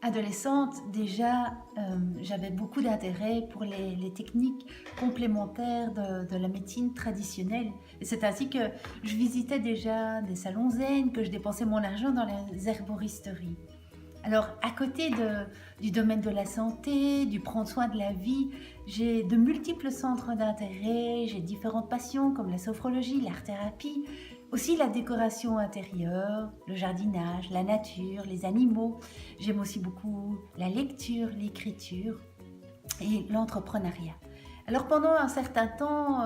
Adolescente, déjà, j'avais beaucoup d'intérêt pour les techniques complémentaires de la médecine traditionnelle. Et c'est ainsi que je visitais déjà des salons zen, que je dépensais mon argent dans les herboristeries. Alors, à côté du domaine de la santé, du prendre soin de la vie, j'ai de multiples centres d'intérêt, j'ai différentes passions comme la sophrologie, l'art-thérapie, aussi la décoration intérieure, le jardinage, la nature, les animaux. J'aime aussi beaucoup la lecture, l'écriture et l'entrepreneuriat. Alors pendant un certain temps,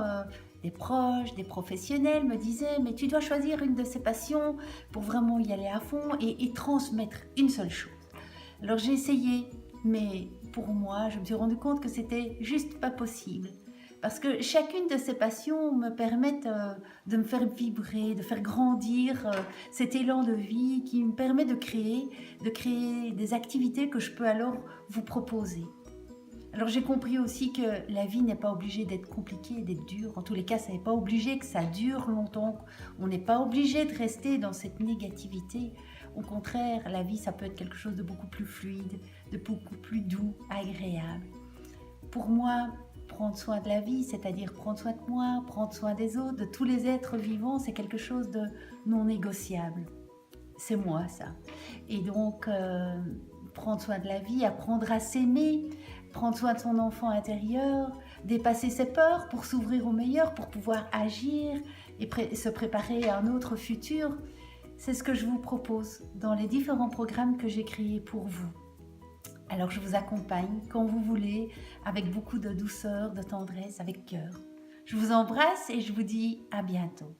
des proches, des professionnels me disaient: «Mais tu dois choisir une de ces passions pour vraiment y aller à fond et transmettre une seule chose». Alors j'ai essayé, mais pour moi, je me suis rendu compte que c'était juste pas possible. Parce que chacune de ces passions me permettent de me faire vibrer, de faire grandir cet élan de vie qui me permet de créer des activités que je peux alors vous proposer. Alors j'ai compris aussi que la vie n'est pas obligée d'être compliquée, d'être dure. En tous les cas, ça n'est pas obligé que ça dure longtemps. On n'est pas obligé de rester dans cette négativité. Au contraire, la vie, ça peut être quelque chose de beaucoup plus fluide, de beaucoup plus doux, agréable. Pour moi, prendre soin de la vie, c'est-à-dire prendre soin de moi, prendre soin des autres, de tous les êtres vivants, c'est quelque chose de non négociable. C'est moi ça. Et donc, prendre soin de la vie, apprendre à s'aimer, prendre soin de son enfant intérieur, dépasser ses peurs pour s'ouvrir au meilleur, pour pouvoir agir et se préparer à un autre futur, c'est ce que je vous propose dans les différents programmes que j'ai créés pour vous. Alors je vous accompagne quand vous voulez, avec beaucoup de douceur, de tendresse, avec cœur. Je vous embrasse et je vous dis à bientôt.